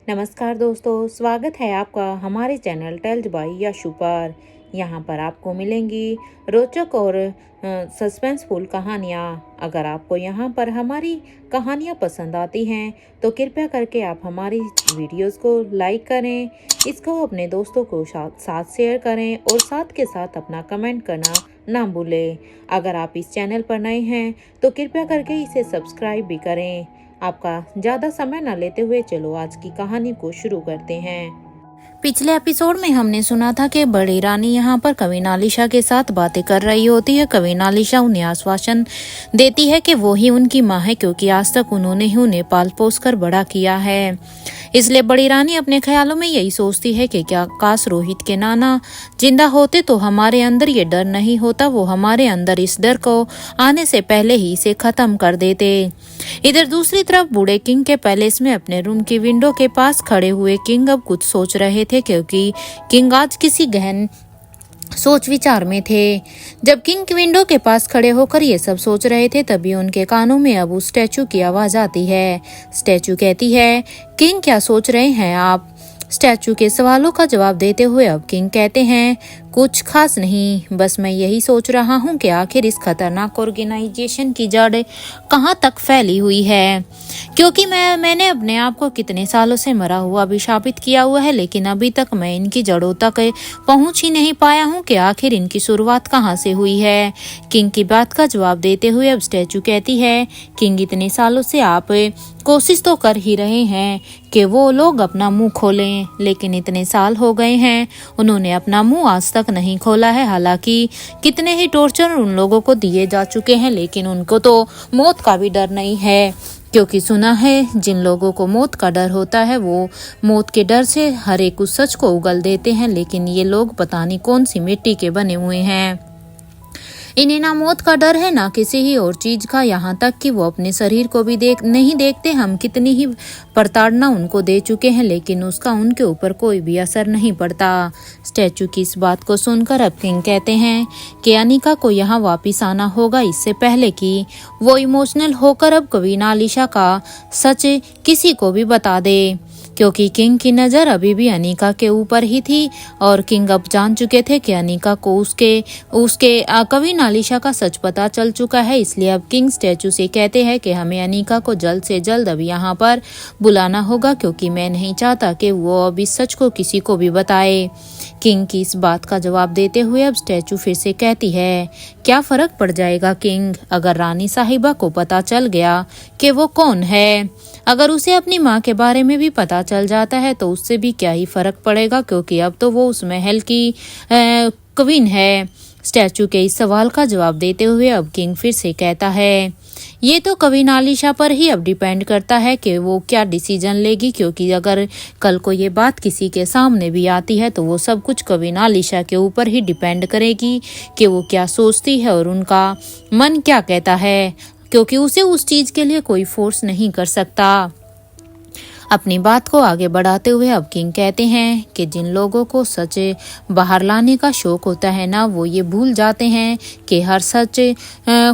नमस्कार दोस्तों, स्वागत है आपका हमारे चैनल टेल्स बाय यशु पर। यहाँ पर आपको मिलेंगी रोचक और सस्पेंसफुल कहानियाँ। अगर आपको यहाँ पर हमारी कहानियाँ पसंद आती हैं तो कृपया करके आप हमारी वीडियोस को लाइक करें, इसको अपने दोस्तों को साथ शेयर करें और साथ के साथ अपना कमेंट करना ना भूलें। अगर आप इस चैनल पर नए हैं तो कृपया करके इसे सब्सक्राइब भी करें। आपका ज़्यादा समय न लेते हुए चलो आज की कहानी को शुरू करते हैं। पिछले एपिसोड में हमने सुना था कि बड़ी रानी यहाँ पर कवि नालिशा के साथ बातें कर रही होती है। कवि नालिशा उन्हें आश्वासन देती है कि वो ही उनकी माँ है, क्योंकि आज तक उन्होंने ही उन्हें पाल पोस कर बड़ा किया है। इसलिए बड़ी रानी अपने ख्यालों में यही सोचती है कि क्या काश रोहित के नाना जिंदा होते तो हमारे अंदर ये डर नहीं होता, वो हमारे अंदर इस डर को आने से पहले ही इसे खत्म कर देते। इधर दूसरी तरफ बूढ़े किंग के पैलेस में अपने रूम की विंडो के पास खड़े हुए किंग अब कुछ सोच रहे थे, क्योंकि किंग आज किसी गहन सोच विचार में थे। जब किंग विंडो के पास खड़े होकर ये सब सोच रहे थे तभी उनके कानों में अब उस स्टैचू की आवाज आती है। स्टैचू कहती है, किंग क्या सोच रहे हैं आप? स्टैचू के सवालों का जवाब देते हुए अब किंग कहते हैं, कुछ खास नहीं, बस मैं यही सोच रहा हूँ कि आखिर इस खतरनाक ऑर्गेनाइजेशन की जड़ कहाँ तक फैली हुई है। क्योंकि मैंने अपने आप को कितने सालों से मरा हुआ भी साबित किया हुआ है, लेकिन अभी तक मैं इनकी जड़ों तक पहुंच ही नहीं पाया हूं कि आखिर इनकी शुरुआत कहां से हुई है। किंग की बात का जवाब देते हुए अब स्टैचू कहती है, किंग इतने सालों से आप कोशिश तो कर ही रहे हैं कि वो लोग अपना मुंह खोलें, लेकिन इतने साल हो गए हैं उन्होंने अपना मुंह आज तक नहीं खोला है। हालांकि कितने ही टॉर्चर उन लोगों को दिए जा चुके हैं, लेकिन उनको तो मौत का भी डर नहीं है। क्योंकि सुना है जिन लोगों को मौत का डर होता है वो मौत के डर से हर एक उस सच को उगल देते हैं, लेकिन ये लोग पता नहीं कौन सी मिट्टी के बने हुए हैं। इन्हें ना मौत का डर है ना किसी ही और चीज का, यहाँ तक कि वो अपने शरीर को भी नहीं देखते। हम कितनी ही प्रताड़ना उनको दे चुके हैं, लेकिन उसका उनके ऊपर कोई भी असर नहीं पड़ता। स्टैचू की इस बात को सुनकर अब किंग कहते हैं कि अनिका को यहाँ वापिस आना होगा इससे पहले कि वो इमोशनल होकर अब कवि नालिशा का सच किसी को भी बता दे। क्योंकि किंग की नज़र अभी भी अनिका के ऊपर ही थी और किंग अब जान चुके थे कि अनिका को उसके कवि नालिशा का सच पता चल चुका है। इसलिए अब किंग स्टैचू से कहते हैं कि हमें अनिका को जल्द से जल्द अब यहाँ पर बुलाना होगा, क्योंकि मैं नहीं चाहता कि वो अब इस सच को किसी को भी बताए। किंग की इस बात का जवाब देते हुए अब स्टैचू फिर से कहती है, क्या फर्क पड़ जाएगा किंग, अगर रानी साहिबा को पता चल गया कि वो कौन है? अगर उसे अपनी माँ के बारे में भी पता चल जाता है तो उससे भी क्या ही फर्क पड़ेगा, क्योंकि अब तो वो उस महल की क्वीन है। स्टैचू के इस सवाल का जवाब देते हुए अब किंग फिर से कहता है, ये तो कवि नालिशा पर ही अब डिपेंड करता है कि वो क्या डिसीजन लेगी, क्योंकि अगर कल को ये बात किसी के सामने भी आती है तो वो सब कुछ कवि नालिशा के ऊपर ही डिपेंड करेगी कि वो क्या सोचती है और उनका मन क्या कहता है, क्योंकि उसे उस चीज के लिए कोई फोर्स नहीं कर सकता। अपनी बात को आगे बढ़ाते हुए अब किंग कहते हैं कि जिन लोगों को सच बाहर लाने का शौक होता है ना, वो ये भूल जाते हैं कि हर सच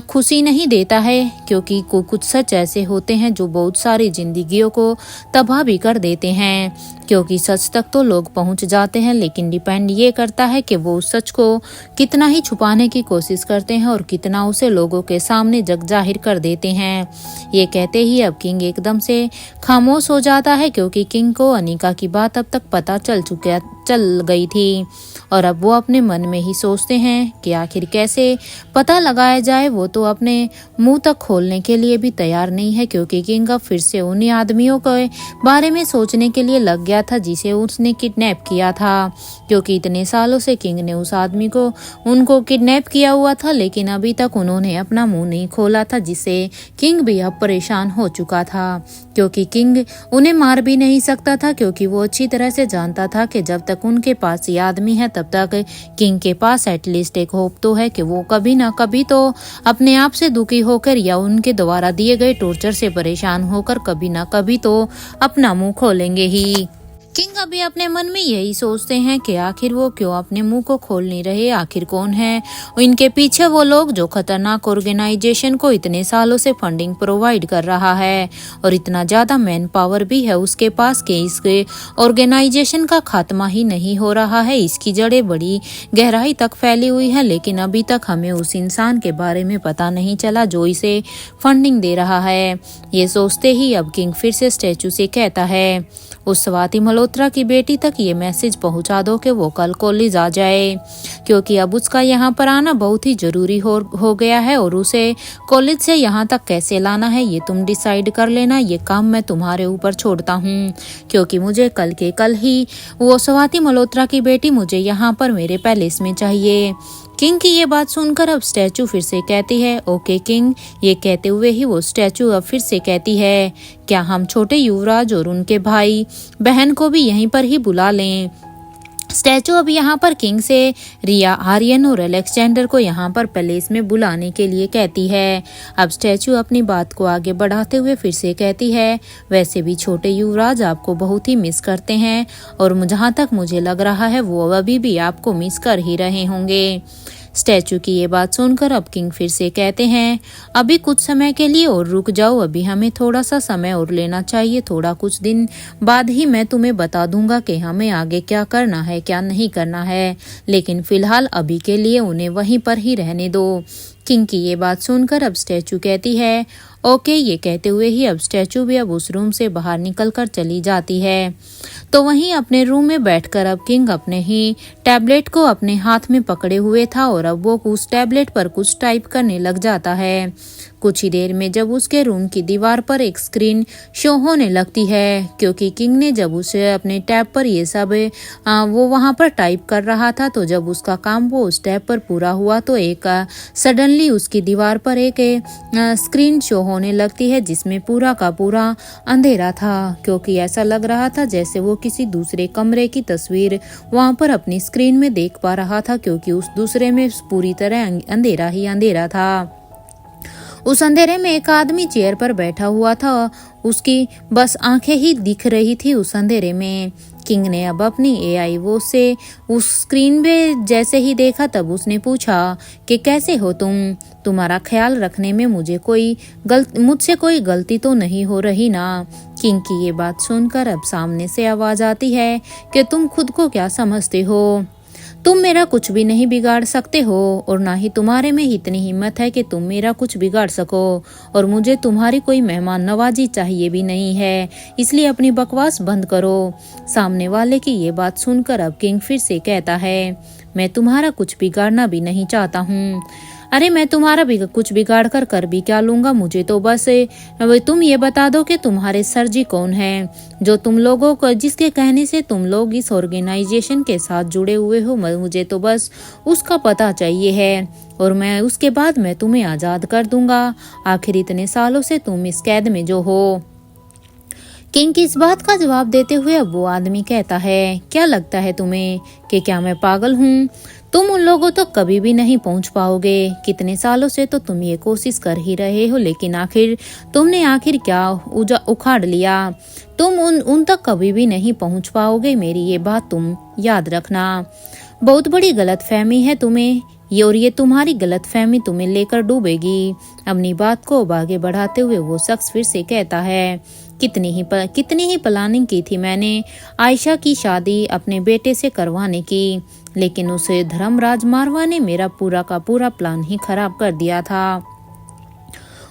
खुशी नहीं देता है, क्योंकि कुछ सच ऐसे होते हैं जो बहुत सारी जिंदगियों को तबाह भी कर देते हैं। क्योंकि सच तक तो लोग पहुंच जाते हैं, लेकिन डिपेंड ये करता है कि वो उस सच को कितना ही छुपाने की कोशिश करते हैं और कितना उसे लोगों के सामने जग जाहिर कर देते हैं। ये कहते ही अब किंग एकदम से खामोश हो जाता है, क्योंकि किंग को अनिका की बात अब तक पता चल गई थी और अब वो अपने मन में ही सोचते हैं कि आखिर कैसे पता लगाया जाए। वो तो अपने मुंह तक खोलने के लिए भी तैयार नहीं है, क्योंकि किंग अब फिर से उन्हीं आदमियों के बारे में सोचने के लिए लग गया था जिसे उसने किडनैप किया था। क्योंकि इतने सालों से किंग ने उस आदमी को उनको किडनैप किया हुआ था, लेकिन अभी तक उन्होंने अपना मुंह नहीं खोला था, जिससे किंग भी अब परेशान हो चुका था। क्योंकि किंग उन्हें मार भी नहीं सकता था, क्योंकि वो अच्छी तरह से जानता था कि जब तक उनके पास ये आदमी है तब तक किंग के पास एटलीस्ट एक होप तो है कि वो कभी ना कभी तो अपने आप से दुखी होकर या उनके द्वारा दिए गए टॉर्चर से परेशान होकर कभी ना कभी तो अपना मुंह खोलेंगे ही। किंग अभी अपने मन में यही सोचते हैं कि आखिर वो क्यों अपने मुंह को खोल नहीं रहे, आखिर कौन है इनके पीछे वो लोग जो खतरनाक ऑर्गेनाइजेशन को इतने सालों से फंडिंग प्रोवाइड कर रहा है और इतना ज्यादा मैन पावर भी है उसके पास कि इसके ऑर्गेनाइजेशन का खात्मा ही नहीं हो रहा है। इसकी जड़ें बड़ी गहराई तक फैली हुई है, लेकिन अभी तक हमें उस इंसान के बारे में पता नहीं चला जो इसे फंडिंग दे रहा है। ये सोचते ही अब किंग फिर से स्टैचू से कहता है, उस स्वाति मल्होत्रा की बेटी तक ये मैसेज पहुंचा दो कि वो कल कॉलेज आ जाए, क्योंकि अब उसका यहाँ पर आना बहुत ही जरूरी हो गया है और उसे कॉलेज से यहाँ तक कैसे लाना है ये तुम डिसाइड कर लेना। ये काम मैं तुम्हारे ऊपर छोड़ता हूँ, क्योंकि मुझे कल के कल ही वो स्वाति मल्होत्रा की बेटी मुझे यहाँ पर मेरे पैलेस में चाहिए। किंग की ये बात सुनकर अब स्टैचू फिर से कहती है, ओके किंग। ये कहते हुए ही वो स्टैचू अब फिर से कहती है, क्या हम छोटे युवराज और उनके भाई बहन को भी यहीं पर ही बुला लें। स्टैचू अब यहाँ पर किंग से रिया, आर्यन और अलेक्जेंडर को यहाँ पर पैलेस में बुलाने के लिए कहती है। अब स्टैचू अपनी बात को आगे बढ़ाते हुए फिर से कहती है, वैसे भी छोटे युवराज आपको बहुत ही मिस करते हैं और जहाँ तक मुझे लग रहा है वो अभी भी आपको मिस कर ही रहे होंगे। स्टैचू की ये बात सुनकर अब किंग फिर से कहते हैं, अभी कुछ समय के लिए और रुक जाओ, अभी हमें थोड़ा सा समय और लेना चाहिए। थोड़ा कुछ दिन बाद ही मैं तुम्हें बता दूंगा कि हमें आगे क्या करना है क्या नहीं करना है, लेकिन फिलहाल अभी के लिए उन्हें वहीं पर ही रहने दो। किंग की ये बात सुनकर अब स्टैचू कहती है, ओके। ये कहते हुए ही अब स्टैचू भी अब उस रूम से बाहर निकलकर चली जाती है। तो वहीं अपने रूम में बैठकर अब किंग अपने ही टैबलेट को अपने हाथ में पकड़े हुए था और अब वो उस टैबलेट पर कुछ टाइप करने लग जाता है। कुछ ही देर में जब उसके रूम की दीवार पर एक स्क्रीन शो होने लगती है, क्योंकि किंग ने जब उसे अपने टैब पर ये सब वो वहां पर टाइप कर रहा था, तो जब उसका काम वो उस टैब पर पूरा हुआ तो एक सडनली उसकी दीवार पर एक स्क्रीन शो होने लगती है जिसमें पूरा का पूरा अंधेरा था, क्योंकि ऐसा लग रहा था जैसे वो किसी दूसरे कमरे की तस्वीर वहां पर अपनी स्क्रीन में देख पा रहा था, क्योंकि उस दूसरे में पूरी तरह अंधेरा ही अंधेरा था। उस अंधेरे में एक आदमी चेयर पर बैठा हुआ था, उसकी बस आंखें ही दिख रही थी उस अंधेरे में। किंग ने अब अपनी एआई वो से उस स्क्रीन पे जैसे ही देखा तब उसने पूछा कि कैसे हो तुम, तुम्हारा ख्याल रखने में मुझसे कोई गलती तो नहीं हो रही ना। किंग की ये बात सुनकर अब सामने से आवाज आती है कि तुम खुद को क्या समझते हो, तुम मेरा कुछ भी नहीं बिगाड़ सकते हो और ना ही तुम्हारे में इतनी हिम्मत है कि तुम मेरा कुछ बिगाड़ सको, और मुझे तुम्हारी कोई मेहमान नवाजी चाहिए भी नहीं है, इसलिए अपनी बकवास बंद करो। सामने वाले की ये बात सुनकर अब किंग फिर से कहता है, मैं तुम्हारा कुछ बिगाड़ना भी नहीं चाहता हूँ। अरे मैं तुम्हारा कुछ बिगाड़ कर भी क्या लूंगा, मुझे तो बस तुम ये बता दो कि तुम्हारे सर जी कौन हैं, जो तुम लोगों को जिसके कहने से तुम लोग इस ऑर्गेनाइजेशन के साथ जुड़े हुए हो। मुझे तो बस उसका पता चाहिए है और मैं उसके बाद मैं तुम्हें आजाद कर दूंगा। आखिर इतने सालों से तुम इस कैद में जो हो। किंग की इस बात का जवाब देते हुए अब वो आदमी कहता है, क्या लगता है तुम्हें कि क्या मैं पागल हूँ? तुम उन लोगों तक कभी भी नहीं पहुंच पाओगे। कितने सालों से तो तुम ये कोशिश कर ही रहे हो, लेकिन आखिर क्या उखाड़ लिया। तुम उन तक कभी भी नहीं पहुंच पाओगे, मेरी ये बात तुम याद रखना। बहुत बड़ी गलतफहमी है तुम्हें और ये तुम्हारी गलतफहमी तुम्हें लेकर डूबेगी। अपनी बात को आगे बढ़ाते हुए वो शख्स फिर से कहता है, कितनी ही प्लानिंग की थी मैंने आयशा की शादी अपने बेटे से करवाने की, लेकिन उसे धर्मराज मारवा ने मेरा पूरा का पूरा प्लान ही खराब कर दिया था।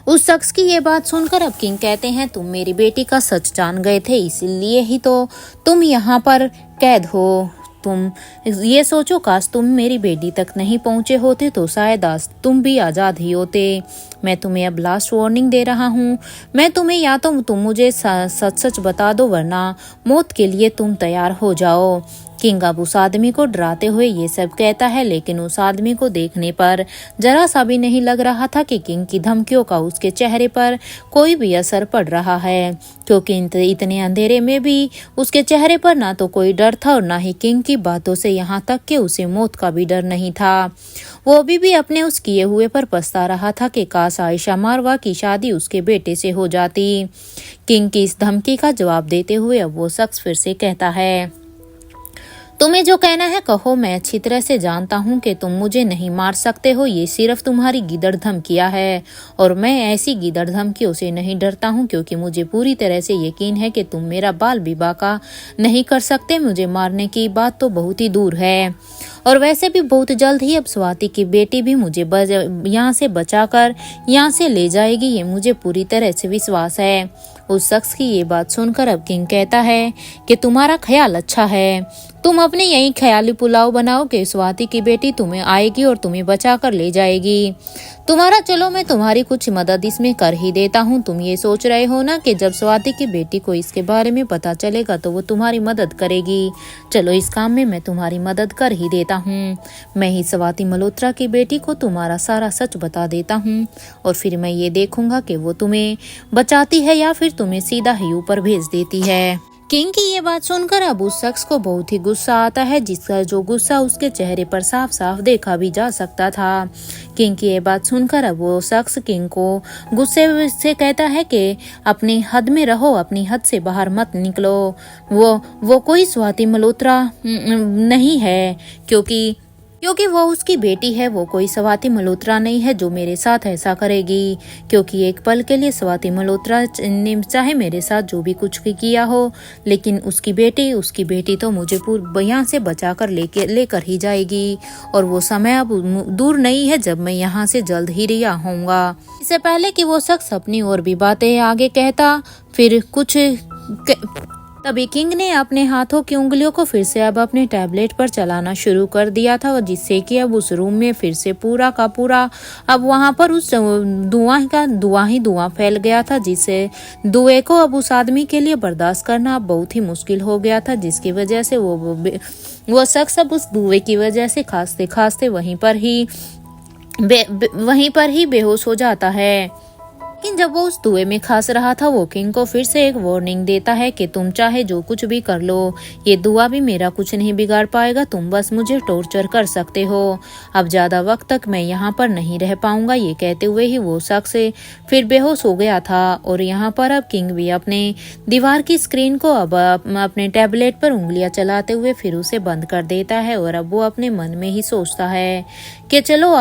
उस शख्स की ये बात सुनकर अब किंग कहते हैं, तुम मेरी बेटी का सच जान गए थे, इसलिए ही तो तुम यहाँ पर कैद हो। तुम ये सोचो, काश तुम मेरी बेटी तक नहीं पहुंचे होते तो शायद आज तुम भी आजाद ही होते। मैं तुम्हें अब लास्ट वार्निंग दे रहा हूँ। मैं तुम्हें या तो तुम मुझे सच बता दो, वरना मौत के लिए तुम तैयार हो जाओ। किंग अब उस आदमी को डराते हुए ये सब कहता है, लेकिन उस आदमी को देखने पर जरा सा भी नहीं लग रहा था कि किंग की धमकियों का उसके चेहरे पर कोई भी असर पड़ रहा है, क्योंकि इतने अंधेरे में भी उसके चेहरे पर ना तो कोई डर था और ना ही किंग की बातों से यहाँ तक कि उसे मौत का भी डर नहीं था। वो भी अपने उस किए हुए पर पछता रहा था कि काश आयशा मारवा की शादी उसके बेटे से हो जाती। किंग की इस धमकी का जवाब देते हुए अब वो शख्स फिर से कहता है, तुम्हें जो कहना है कहो, मैं अच्छी तरह से जानता हूँ कि तुम मुझे नहीं मार सकते हो। ये सिर्फ तुम्हारी गीदड़ धमकियाँ है और मैं ऐसी गीदड़ धमकियों से नहीं डरता हूँ, क्योंकि मुझे पूरी तरह से यकीन है कि तुम मेरा बाल विवाह का नहीं कर सकते। मुझे मारने की बात तो बहुत ही दूर है, और वैसे भी बहुत जल्द ही अब स्वाति की बेटी भी मुझे यहाँ से बचाकर यहाँ से ले जाएगी, ये मुझे पूरी तरह से विश्वास है। उस शख्स की ये बात सुनकर अब किंग कहता है कि तुम्हारा ख्याल अच्छा है, तुम अपने यही ख्याली पुलाव बनाओ कि स्वाति की बेटी तुम्हें आएगी और तुम्हें बचा कर ले जाएगी। तुम्हारा चलो, मैं तुम्हारी कुछ मदद इसमें कर ही देता हूँ। तुम ये सोच रहे हो ना कि जब स्वाति की बेटी को इसके बारे में पता चलेगा तो वो तुम्हारी मदद करेगी। चलो, इस काम में मैं तुम्हारी मदद कर ही देता हूँ। मैं ही स्वाति मल्होत्रा की बेटी को तुम्हारा सारा सच बता देता हूँ और फिर मैं ये देखूंगा कि वो तुम्हें बचाती है या फिर तुम्हें सीधा ही ऊपर भेज देती है। किंग की ये बात सुनकर अब उस शख्स को बहुत ही गुस्सा आता है, जिसका जो गुस्सा उसके चेहरे पर साफ साफ देखा भी जा सकता था। किंग की ये बात सुनकर अब वो शख्स किंग को गुस्से से कहता है कि अपनी हद में रहो, अपनी हद से बाहर मत निकलो। वो कोई स्वाति मल्होत्रा नहीं है, क्योंकि वो उसकी बेटी है। वो कोई स्वाति मल्होत्रा नहीं है जो मेरे साथ ऐसा करेगी, क्योंकि एक पल के लिए स्वाति मल्होत्रा ने चाहे मेरे साथ जो भी कुछ किया हो, लेकिन उसकी बेटी तो मुझे यहाँ से बचाकर लेकर ही जाएगी। और वो समय अब दूर नहीं है जब मैं यहाँ से जल्द ही रिहा होऊंगा। इससे पहले कि वो शख्स अपनी और भी बातें आगे कहता, फिर कुछ तभी किंग ने अपने हाथों की उंगलियों को फिर से अब अपने टैबलेट पर चलाना शुरू कर दिया था, जिससे कि अब उस रूम में फिर से पूरा का पूरा अब वहां पर उस धुआं फैल गया था, जिससे धुएं को अब उस आदमी के लिए बर्दाश्त करना अब बहुत ही मुश्किल हो गया था, जिसकी वजह से वो शख्स अब उस धुएं की वजह से खांसते खांसते वहीं पर ही बेहोश हो जाता है। लेकिन जब वो उस धुएं में खास रहा था, वो किंग को फिर से एक वार्निंग देता है कि तुम चाहे जो कुछ भी कर लो, ये धुआं भी मेरा कुछ नहीं बिगाड़ पाएगा। तुम बस मुझे टॉर्चर कर सकते हो। अब ज्यादा वक्त तक मैं यहाँ पर नहीं रह पाऊंगा। ये कहते हुए ही वो शख्स फिर बेहोश हो गया था। और यहाँ पर अब किंग भी अपने दीवार की स्क्रीन को अब अपने टैबलेट पर उंगलियां चलाते हुए फिर उसे बंद कर देता है। और अब वो अपने मन में ही सोचता है कि चलो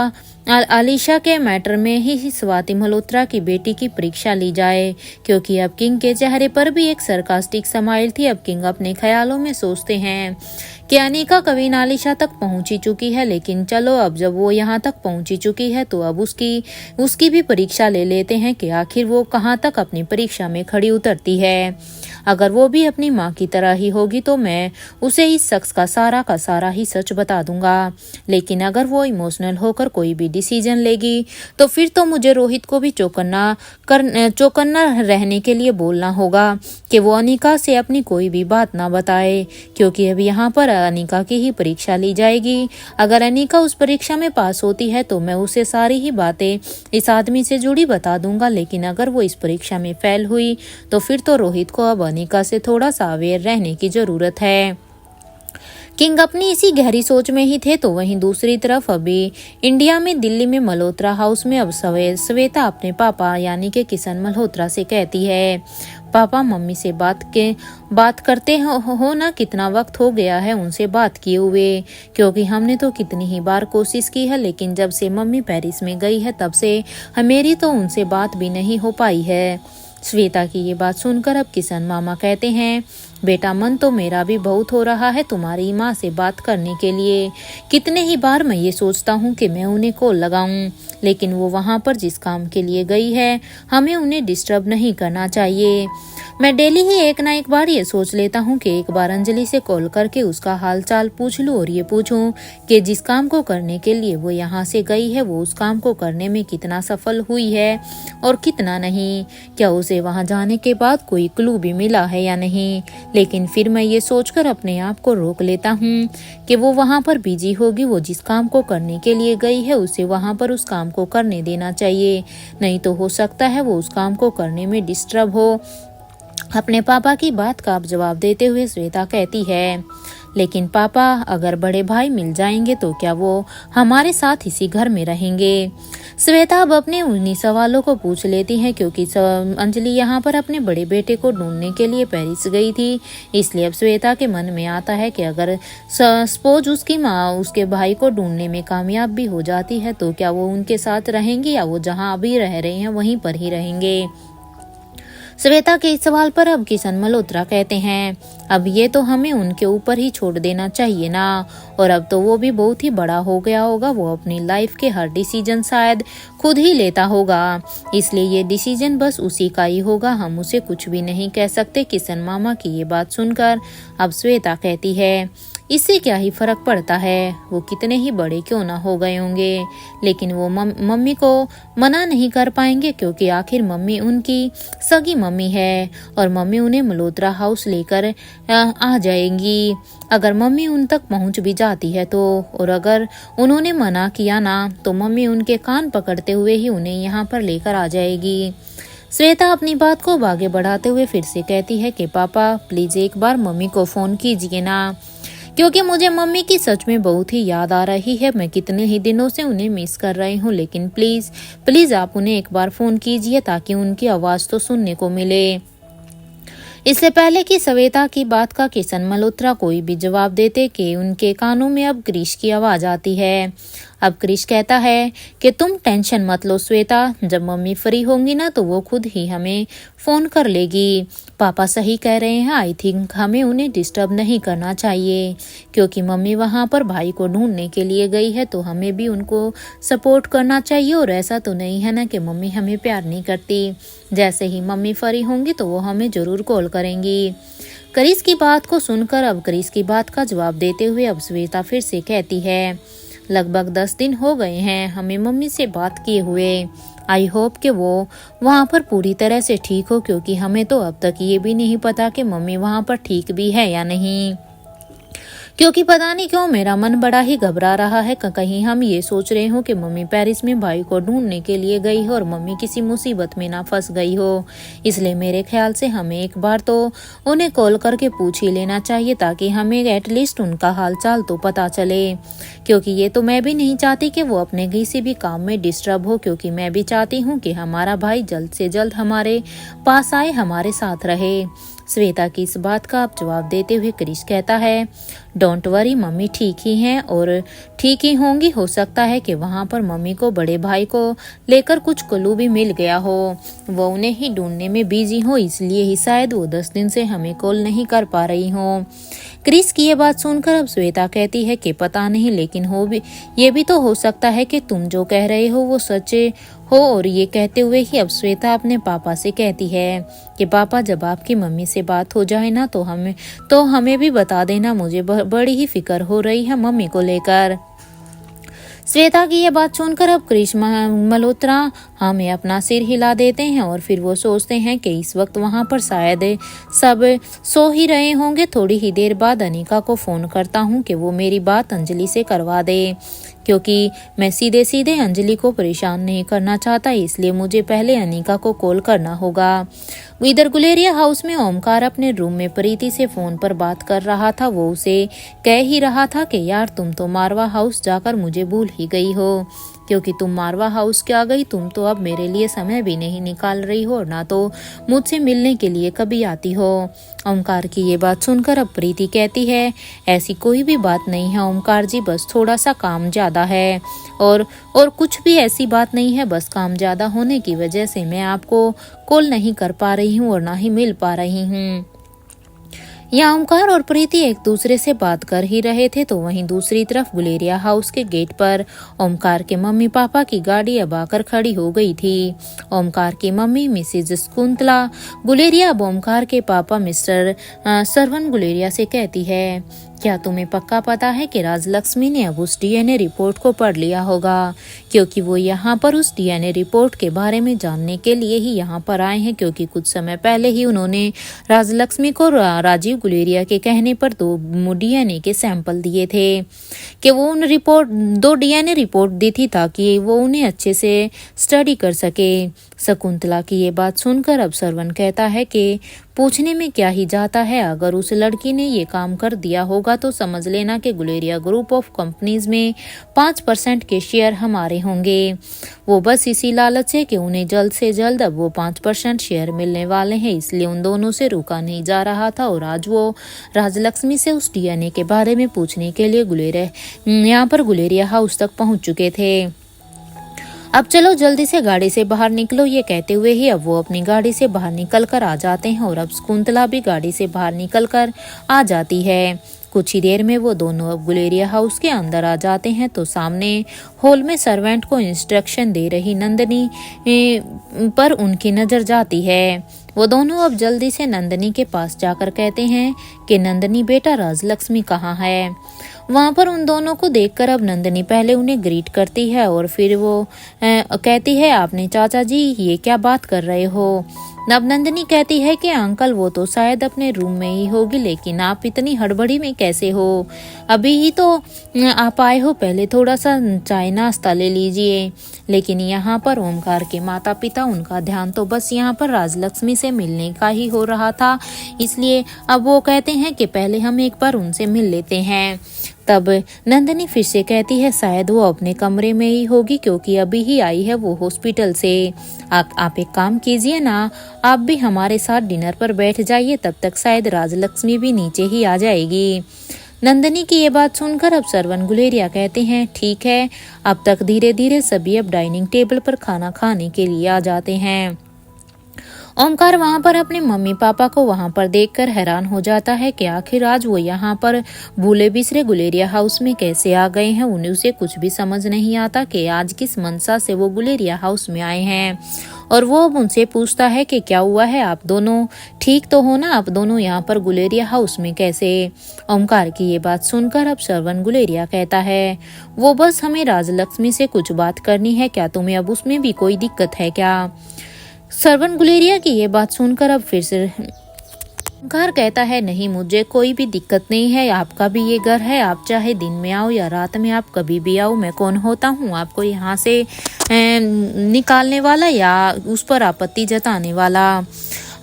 आलिशा के मैटर में ही स्वाति मल्होत्रा की बेटी की परीक्षा ली जाए, क्योंकि अब किंग के चेहरे पर भी एक सरकास्टिक स्माइल थी। अब किंग अपने ख्यालों में सोचते हैं कि अनिका कविन आलिशा तक पहुंची चुकी है, लेकिन चलो अब जब वो यहाँ तक पहुंची चुकी है तो अब उसकी भी परीक्षा ले लेते हैं कि आखिर वो कहाँ तक अपनी परीक्षा में खड़ी उतरती है। अगर वो भी अपनी माँ की तरह ही होगी तो मैं उसे इस शख्स का सारा ही सच बता दूंगा। लेकिन अगर वो इमोशनल होकर कोई भी डिसीजन लेगी तो फिर तो मुझे रोहित को भी चौकन्ना रहने के लिए बोलना होगा कि वो अनिका से अपनी कोई भी बात ना बताए, क्योंकि अब यहाँ पर अनिका की ही परीक्षा ली जाएगी। अगर अनिका उस परीक्षा में पास होती है तो मैं उसे सारी ही बातें इस आदमी से जुड़ी बता दूंगा। लेकिन अगर वो इस परीक्षा में फेल हुई तो फिर तो रोहित को अब अनिका से थोड़ा सा अवेयर रहने की जरूरत है। किंग अपनी इसी गहरी सोच में ही थे तो वहीं दूसरी तरफ अभी इंडिया में दिल्ली में मल्होत्रा हाउस में अब श्वेता अपने पापा यानी कि किशन मल्होत्रा से कहती है, पापा मम्मी से बात करते हो ना, कितना वक्त हो गया है उनसे बात किए हुए, क्योंकि हमने तो कितनी ही बार कोशिश की है, लेकिन जब से मम्मी पेरिस में गई है तब से मेरी तो उनसे बात भी नहीं हो पाई है। श्वेता की ये बात सुनकर अब किशन मामा कहते हैं, बेटा मन तो मेरा भी बहुत हो रहा है तुम्हारी माँ से बात करने के लिए। कितने ही बार मैं ये सोचता हूँ कि मैं उन्हें कॉल लगाऊं, लेकिन वो वहाँ पर जिस काम के लिए गई है हमें उन्हें डिस्टर्ब नहीं करना चाहिए। मैं डेली ही एक ना एक बार ये सोच लेता हूँ कि एक बार अंजलि से कॉल करके उसका हाल चाल पूछ लूँ और ये पूछूं कि जिस काम को करने के लिए वो यहाँ से गई है वो उस काम को करने में कितना सफल हुई है और कितना नहीं, क्या उसे वहाँ जाने के बाद कोई क्लू भी मिला है या नहीं। लेकिन फिर मैं ये सोचकर अपने आप को रोक लेता हूँ कि वो वहाँ पर बिजी होगी, वो जिस काम को करने के लिए गई है उसे वहाँ पर उस काम को करने देना चाहिए, नहीं तो हो सकता है वो उस काम को करने में डिस्टर्ब हो। अपने पापा की बात का जवाब देते हुए श्वेता कहती है, लेकिन पापा अगर बड़े भाई मिल जाएंगे तो क्या वो हमारे साथ इसी घर में रहेंगे? श्वेता अब अपने उन्हीं सवालों को पूछ लेती है क्योंकि अंजलि यहाँ पर अपने बड़े बेटे को ढूंढने के लिए पेरिस गई थी। इसलिए अब श्वेता के मन में आता है कि अगर सपोज उसकी माँ उसके भाई को ढूंढने में कामयाब भी हो जाती है तो क्या वो उनके साथ रहेंगे या वो जहाँ अभी रह रहे हैं वहीं पर ही रहेंगे। श्वेता के इस सवाल पर अब किशन मल्होत्रा कहते हैं अब ये तो हमें उनके ऊपर ही छोड़ देना चाहिए ना, और अब तो वो भी बहुत ही बड़ा हो गया होगा, वो अपनी लाइफ के हर डिसीजन शायद खुद ही लेता होगा, इसलिए ये डिसीजन बस उसी का ही होगा, हम उसे कुछ भी नहीं कह सकते। किशन मामा की ये बात सुनकर अब श्वेता कहती है इससे क्या ही फर्क पड़ता है, वो कितने ही बड़े क्यों ना हो गए होंगे, लेकिन वो मम्मी को मना नहीं कर पाएंगे क्योंकि आखिर मम्मी उनकी सगी मम्मी है और मम्मी उन्हें मल्होत्रा हाउस लेकर आ जाएंगी। अगर मम्मी उन तक पहुंच भी जाती है तो, और अगर उन्होंने मना किया ना तो मम्मी उनके कान पकड़ते हुए ही उन्हें यहाँ पर लेकर आ जाएगी। श्वेता अपनी बात को आगे बढ़ाते हुए फिर से कहती है कि पापा प्लीज एक बार मम्मी को फोन कीजिए ना, क्योंकि मुझे मम्मी की सच में बहुत ही याद आ रही है, मैं कितने ही दिनों से उन्हें मिस कर रही हूँ, लेकिन प्लीज प्लीज आप उन्हें एक बार फोन कीजिए ताकि उनकी आवाज तो सुनने को मिले। इससे पहले कि श्वेता की बात का किशन मल्होत्रा कोई भी जवाब देते कि उनके कानों में अब क्रिश की आवाज आती है। अब क्रिश कहता है कि तुम टेंशन मत लो श्वेता, जब मम्मी फ्री होंगी ना तो वो खुद ही हमें फोन कर लेगी। पापा सही कह रहे हैं, आई थिंक हमें उन्हें डिस्टर्ब नहीं करना चाहिए क्योंकि मम्मी वहाँ पर भाई को ढूंढने के लिए गई है तो हमें भी उनको सपोर्ट करना चाहिए, और ऐसा तो नहीं है ना कि मम्मी हमें प्यार नहीं करती। जैसे ही मम्मी फ्री होंगी तो वो हमें जरूर कॉल करेंगी। क्रिश की बात को सुनकर अब क्रिश की बात का जवाब देते हुए अब श्वेता फिर से कहती है लगभग 10 दिन हो गए हैं हमें मम्मी से बात किए हुए, आई होप कि वो वहाँ पर पूरी तरह से ठीक हो, क्योंकि हमें तो अब तक ये भी नहीं पता कि मम्मी वहाँ पर ठीक भी है या नहीं, क्योंकि पता नहीं क्यों मेरा मन बड़ा ही घबरा रहा है, कहीं हम ये सोच रहे हो कि मम्मी पेरिस में भाई को ढूंढने के लिए गई हो और मम्मी किसी मुसीबत में ना फंस गई हो। इसलिए मेरे ख्याल से हमें एक बार तो उन्हें कॉल करके पूछ ही लेना चाहिए ताकि हमें एटलीस्ट उनका हालचाल तो पता चले, क्योंकि ये तो मैं भी नहीं चाहती कि वो अपने किसी भी काम में डिस्टर्ब हो, क्योंकि मैं भी चाहती हूँ कि हमारा भाई जल्द से जल्द हमारे पास आए, हमारे साथ रहे। श्वेता की इस बात का अब जवाब देते हुए क्रिश कहता है डोंट वरी, मम्मी ठीक ही हैं और ठीक ही होंगी, हो सकता है कि वहाँ पर मम्मी को बड़े भाई को लेकर कुछ क्लू भी मिल गया हो, वो उन्हें ही ढूंढने में बिजी हो, इसलिए ही शायद वो 10 दिन से हमें कॉल नहीं कर पा रही हो। क्रिश की ये बात सुनकर अब श्वेता कहती है कि पता नहीं, लेकिन ये भी तो हो सकता है कि तुम जो कह रहे हो वो सच हो। और ये कहते हुए ही अब श्वेता अपने पापा से कहती है कि पापा जब आपकी मम्मी से बात हो जाए ना तो हमें भी बता देना, मुझे बड़ी ही फिक्र हो रही है मम्मी को लेकर। श्वेता की यह बात सुनकर अब क्रिश मल्होत्रा हमें अपना सिर हिला देते हैं और फिर वो सोचते हैं कि इस वक्त वहाँ पर शायद सब सो ही रहे होंगे। थोड़ी ही देर बाद अनिका को फोन करता हूँ कि वो मेरी बात अंजलि से करवा दे, क्योंकि मैं सीधे सीधे अंजलि को परेशान नहीं करना चाहता, इसलिए मुझे पहले अनिका को कॉल करना होगा। इधर गुलेरिया हाउस में ओमकार अपने रूम में प्रीति से फोन पर बात कर रहा था। वो उसे कह ही रहा था कि यार तुम तो मारवा हाउस जाकर मुझे भूल ही गई हो, क्योंकि तुम मारवा हाउस क्या गई, तुम तो अब मेरे लिए समय भी नहीं निकाल रही हो, ना तो मुझसे मिलने के लिए कभी आती हो। ओमकार की ये बात सुनकर अब प्रीति कहती है ऐसी कोई भी बात नहीं है ओमकार जी, बस थोड़ा सा काम ज्यादा है और कुछ भी ऐसी बात नहीं है, बस काम ज्यादा होने की वजह से मैं आपको कॉल नहीं कर पा रही हूँ और ना ही मिल पा रही हूँ। यहाँ ओमकार और प्रीति एक दूसरे से बात कर ही रहे थे तो वहीं दूसरी तरफ गुलेरिया हाउस के गेट पर ओमकार के मम्मी पापा की गाड़ी अब आकर खड़ी हो गई थी। ओमकार की मम्मी मिसेज शकुंतला गुलेरिया अब ओमकार के पापा मिस्टर सरवण गुलेरिया से कहती है क्या तुम्हें पक्का पता है कि राजलक्ष्मी ने अब उस डीएनए रिपोर्ट को पढ़ लिया होगा, क्योंकि वो यहाँ पर उस डीएनए रिपोर्ट के बारे में जानने के लिए ही यहाँ पर आए हैं, क्योंकि कुछ समय पहले ही उन्होंने राजलक्ष्मी को राजीव गुलेरिया के कहने पर 2 डीएनए के सैंपल दिए थे कि वो उन 2 डीएनए रिपोर्ट दी थी ताकि वो उन्हें अच्छे से स्टडी कर सके। शकुंतला की ये बात सुनकर अब श्रवण कहता है कि पूछने में क्या ही जाता है, अगर उस लड़की ने ये काम कर दिया होगा तो समझ लेना कि गुलेरिया ग्रुप ऑफ कंपनीज में 5% के शेयर हमारे होंगे। वो बस इसी लालच है कि उन्हें जल्द से जल्द अब वो 5% शेयर मिलने वाले हैं, इसलिए उन दोनों से रुका नहीं जा रहा था और आज वो राजलक्ष्मी से उस डीएनए के बारे में पूछने के लिए यहाँ पर गुलेरिया हाउस तक पहुंच चुके थे। अब चलो जल्दी से गाड़ी से बाहर निकलो, ये कहते हुए ही अब वो अपनी गाड़ी से बाहर निकल कर आ जाते हैं और अब शकुंतला भी गाड़ी से बाहर निकल कर आ जाती है। कुछ ही देर में वो दोनों अब गुलेरिया हाउस के अंदर आ जाते हैं तो सामने हॉल में सर्वेंट को इंस्ट्रक्शन दे रही नंदनी पर उनकी नजर जाती है। वो दोनों अब जल्दी से नंदनी के पास जाकर कहते हैं कि नंदनी बेटा राजलक्ष्मी कहाँ है। वहाँ पर उन दोनों को देखकर अब नंदनी पहले उन्हें ग्रीट करती है और फिर वो कहती है आपने चाचा जी ये क्या बात कर रहे हो। अब नंदनी कहती है कि अंकल वो तो शायद अपने रूम में ही होगी, लेकिन आप इतनी हड़बड़ी में कैसे हो, अभी ही तो आप आए हो, पहले थोड़ा सा चाय नाश्ता ले लीजिए। लेकिन यहाँ पर ओमकार के माता पिता, उनका ध्यान तो बस यहाँ पर राजलक्ष्मी से मिलने का ही हो रहा था, इसलिए अब वो कहते हैं कि पहले हम एक बार उनसे मिल लेते हैं। तब नंदनी फिर से कहती है शायद वो अपने कमरे में ही होगी क्योंकि अभी ही आई है वो हॉस्पिटल से। आप एक काम कीजिए ना, आप भी हमारे साथ डिनर पर बैठ जाइए, तब तक शायद राजलक्ष्मी भी नीचे ही आ जाएगी। नंदनी की ये बात सुनकर अब श्रवण गुलेरिया कहते हैं ठीक है। अब तक धीरे धीरे सभी अब डाइनिंग टेबल पर खाना खाने के लिए आ जाते हैं। ओमकार वहां पर अपने मम्मी पापा को वहां पर देखकर हैरान हो जाता है कि आखिर आज वो यहाँ पर भूले बिसरे गुलेरिया हाउस में कैसे आ गए हैं। उन्हें उसे कुछ भी समझ नहीं आता कि आज किस मनसा से वो गुलेरिया हाउस में आए हैं। और वो अब उनसे पूछता है कि क्या हुआ है, आप दोनों ठीक तो हो ना, आप दोनों यहाँ पर गुलेरिया हाउस में कैसे। ओमकार की ये बात सुनकर अब श्रवण गुलेरिया कहता है वो बस हमें राजलक्ष्मी से कुछ बात करनी है, क्या तुम्हें अब उसमें भी कोई दिक्कत है क्या। श्रवण गुलेरिया की ये बात सुनकर अब फिर से ओमकार कहता है नहीं, मुझे कोई भी दिक्कत नहीं है, आपका भी ये घर है, आप चाहे दिन में आओ या रात में, आप कभी भी आओ, मैं कौन होता हूँ आपको यहाँ से निकालने वाला या उस पर आपत्ति जताने वाला।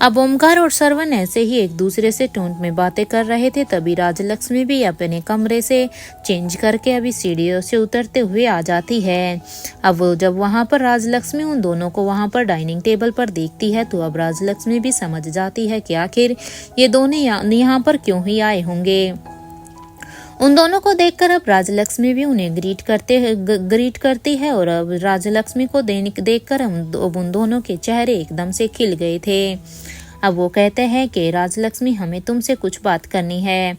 अब ओमकार और श्रवण ऐसे ही एक दूसरे से टोन में बातें कर रहे थे, तभी राजलक्ष्मी भी अपने कमरे से चेंज करके अभी सीढ़ियों से उतरते हुए आ जाती है। अब वो जब वहां पर राजलक्ष्मी उन दोनों को वहां पर डाइनिंग टेबल पर देखती है तो अब राजलक्ष्मी भी समझ जाती है कि आखिर ये दोनों यहाँ पर क्यों ही आए होंगे। उन दोनों को देखकर अब राजलक्ष्मी भी उन्हें ग्रीट करती है और अब राजलक्ष्मी को देखकर अब उन दोनों के चेहरे एकदम से खिल गए थे। अब वो कहते हैं कि राजलक्ष्मी हमें तुमसे कुछ बात करनी है।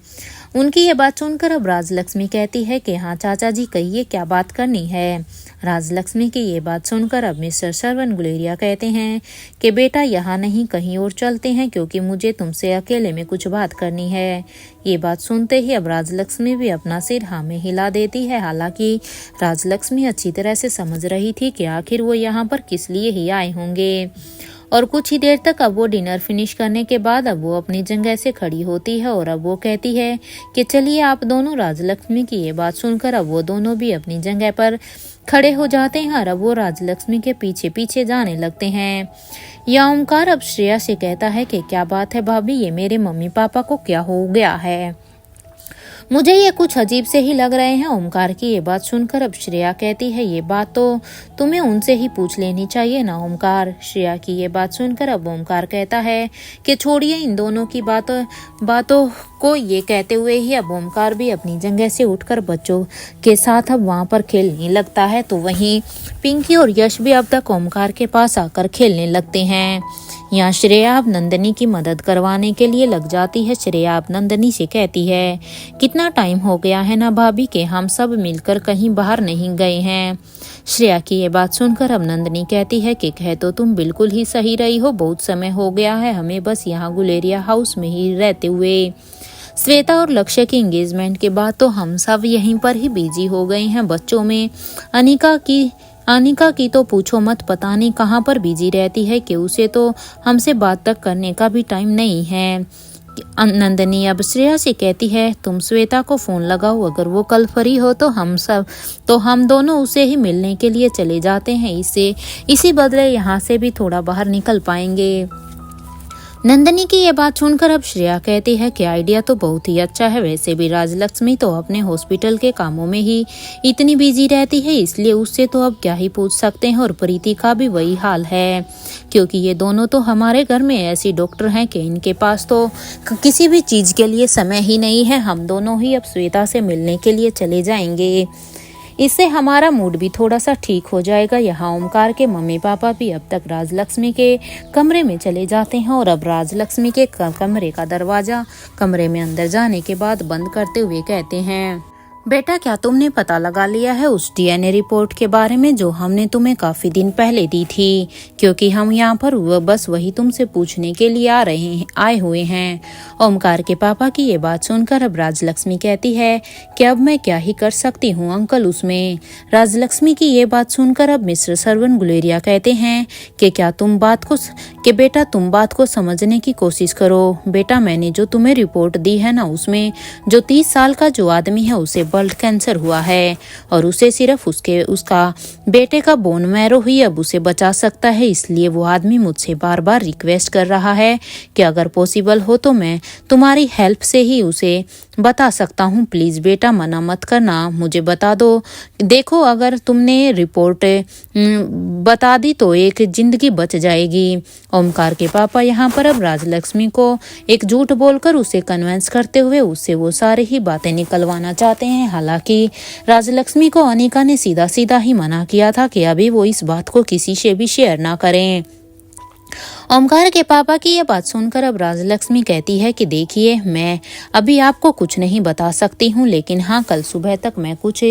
उनकी ये बात सुनकर अब राजलक्ष्मी कहती है कि हाँ चाचा जी कहिए क्या बात करनी है। राजलक्ष्मी की ये बात सुनकर अब मिस्टर श्रवण गुलेरिया कहते हैं कि बेटा यहाँ नहीं कहीं और चलते हैं क्योंकि मुझे तुमसे अकेले में कुछ बात करनी है। ये बात सुनते ही अब राजलक्ष्मी भी अपना सिर हाँ में हिला देती है। हालांकि राजलक्ष्मी अच्छी तरह से समझ रही थी कि आखिर वो यहाँ पर किस लिए ही आए होंगे। और कुछ ही देर तक अब वो डिनर फिनिश करने के बाद अब वो अपनी जगह से खड़ी होती है और अब वो कहती है कि चलिए आप दोनों। राजलक्ष्मी की ये बात सुनकर अब वो दोनों भी अपनी जगह पर खड़े हो जाते हैं और अब वो राजलक्ष्मी के पीछे पीछे जाने लगते हैं। या ओमकार अब श्रेया से कहता है कि क्या बात है भाभी, ये मेरे मम्मी पापा को क्या हो गया है, मुझे ये कुछ अजीब से ही लग रहे हैं। ओमकार की ये बात सुनकर अब श्रेया कहती है ये बात तो तुम्हें उनसे ही पूछ लेनी चाहिए ना ओमकार। श्रेया की ये बात सुनकर अब ओमकार कहता है कि छोड़िए इन दोनों की बातों को। ये कहते हुए ही अब ओमकार भी अपनी जगह से उठकर बच्चों के साथ अब वहां पर खेलने लगता है। तो वहीं पिंकी और यश भी अब तक ओमकार के पास आकर खेलने लगते हैं। यहाँ श्रेया अब नंदनी की मदद करवाने के लिए लग जाती है। श्रेया अब नंदनी से कहती है कितना टाइम हो गया है ना भाभी के हम सब मिलकर कहीं बाहर नहीं गए हैं। श्रेया की ये बात सुनकर अब नंदनी कहती है कि कह तो तुम बिल्कुल ही सही रही हो, बहुत समय हो गया है हमें बस यहाँ गुलेरिया हाउस में ही रहते हुए। श्वेता और लक्ष्य की एंगेजमेंट के बाद तो हम सब यहीं पर ही बिजी हो गए हैं बच्चों में। अनिका की तो पूछो मत, पता नहीं कहाँ पर बिजी रहती है कि उसे तो हमसे बात तक करने का भी टाइम नहीं है। नंदिनी अब श्रेया से कहती है, तुम श्वेता को फोन लगाओ, अगर वो कल फ्री हो तो हम दोनों उसे ही मिलने के लिए चले जाते हैं, इसी बदले यहाँ से भी थोड़ा बाहर निकल पाएंगे। नंदिनी की ये बात सुनकर अब श्रेया कहती है कि आइडिया तो बहुत ही अच्छा है, वैसे भी राजलक्ष्मी तो अपने हॉस्पिटल के कामों में ही इतनी बिजी रहती है, इसलिए उससे तो अब क्या ही पूछ सकते हैं। और प्रीति का भी वही हाल है, क्योंकि ये दोनों तो हमारे घर में ऐसी डॉक्टर हैं कि इनके पास तो किसी भी चीज के लिए समय ही नहीं है। हम दोनों ही अब श्वेता से मिलने के लिए चले जाएंगे, इससे हमारा मूड भी थोड़ा सा ठीक हो जाएगा। यहाँ ओमकार के मम्मी पापा भी अब तक राजलक्ष्मी के कमरे में चले जाते हैं और अब राजलक्ष्मी के कमरे का दरवाजा कमरे में अंदर जाने के बाद बंद करते हुए कहते हैं, बेटा क्या तुमने पता लगा लिया है उस डीएनए रिपोर्ट के बारे में जो हमने तुम्हें काफी दिन पहले दी थी? क्योंकि हम यहाँ पर बस वही तुमसे पूछने के लिए आए हुए हैं। ओमकार के पापा की ये बात सुनकर अब राजलक्ष्मी कहती है कि अब मैं क्या ही कर सकती हूँ अंकल उसमें। राजलक्ष्मी की ये बात सुनकर अब मिस्टर सरवन गुलेरिया कहते हैं कि बेटा तुम बात को समझने की कोशिश करो। बेटा मैंने जो तुम्हें रिपोर्ट दी है ना, उसमें जो 30 साल का जो आदमी है उसे ब्लड कैंसर हुआ है और उसे सिर्फ उसका बेटे का बोन मैरो ही अब उसे बचा सकता है। इसलिए वो आदमी मुझसे बार बार रिक्वेस्ट कर रहा है कि अगर पॉसिबल हो तो मैं तुम्हारी हेल्प से ही उसे बता सकता हूँ। प्लीज बेटा मना मत करना, मुझे बता दो। देखो अगर तुमने रिपोर्ट बता दी तो एक जिंदगी बच जाएगी। ओमकार के पापा यहाँ पर अब राजलक्ष्मी को एक झूठ बोलकर उसे कन्विंस करते हुए उससे वो सारी ही बातें निकलवाना चाहते हैं। हालांकि राजलक्ष्मी को अनिका ने सीधा सीधा ही मना किया था कि अभी वो इस बात को किसी से भी शेयर ना करें। ओमकार के पापा की यह बात सुनकर अब राजलक्ष्मी कहती है कि देखिए मैं अभी आपको कुछ नहीं बता सकती हूँ, लेकिन हाँ कल सुबह तक मैं कुछ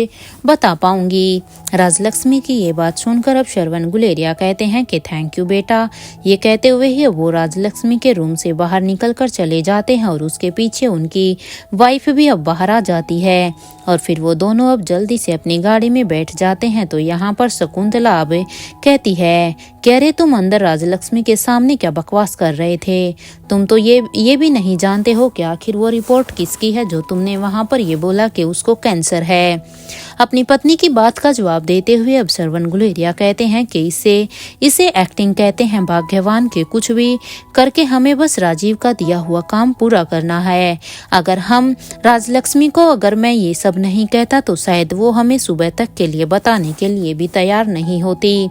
बता पाऊंगी। राजलक्ष्मी की ये बात सुनकर अब श्रवण गुलेरिया कहते हैं कि थैंक यू बेटा। ये कहते हुए ही वो राजलक्ष्मी के रूम से बाहर निकलकर चले जाते हैं और उसके पीछे उनकी वाइफ भी अब बाहर आ जाती है और फिर वो दोनों अब जल्दी से अपनी गाड़ी में बैठ जाते हैं। तो यहाँ पर शकुंतला अब कहती है कि अरे तुम अंदर राजलक्ष्मी के सामने क्या बकवास कर रहे थे? तुम तो ये भी नहीं जानते हो कि आखिर वो रिपोर्ट किसकी है जो तुमने वहां पर ये बोला कि उसको कैंसर है। अपनी पत्नी की बात का जवाब देते हुए अब श्रवण गुलेरिया कहते हैं कि इसे एक्टिंग कहते हैं भाग्यवान के, कुछ भी करके हमें बस राजीव का दिया हुआ काम पूरा करना है। अगर हम राजलक्ष्मी को अगर मैं ये सब नहीं कहता तो शायद वो हमें सुबह तक के लिए बताने के लिए भी तैयार नहीं होती,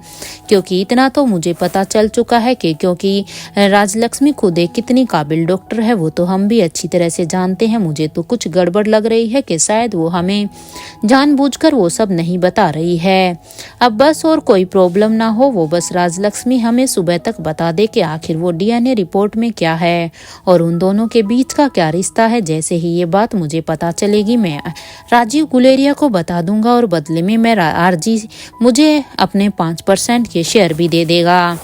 क्योंकि इतना तो मुझे पता चल चुका है कि क्योंकि राजलक्ष्मी खुद एक कितनी काबिल डॉक्टर है वो तो हम भी अच्छी तरह से जानते हैं। मुझे तो कुछ गड़बड़ लग रही है कि शायद वो हमें जानबूझकर वो सब नहीं बता रही है। अब बस और कोई प्रॉब्लम ना हो, वो बस राजलक्ष्मी हमें सुबह तक बता दे कि आखिर वो डीएनए रिपोर्ट में क्या है और उन दोनों के बीच का क्या रिश्ता है। जैसे ही ये बात मुझे पता चलेगी मैं राजीव गुलेरिया को बता दूंगा और बदले में मैं आरजी मुझे अपने 5% के शेयर भी दे देगा।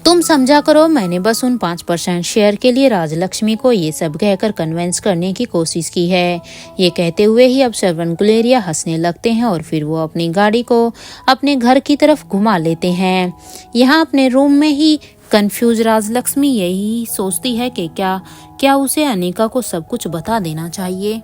तुम समझा करो, मैंने बस उन 5% शेयर के लिए राजलक्ष्मी को ये सब कहकर कन्विंस करने की कोशिश की है। ये कहते हुए ही अब श्रवण गुलेरिया हंसने लगते हैं और फिर वो अपनी गाड़ी को अपने घर की तरफ घुमा लेते हैं। यहाँ अपने रूम में ही कंफ्यूज राजलक्ष्मी यही सोचती है कि क्या उसे अनिका को सब कुछ बता देना चाहिए।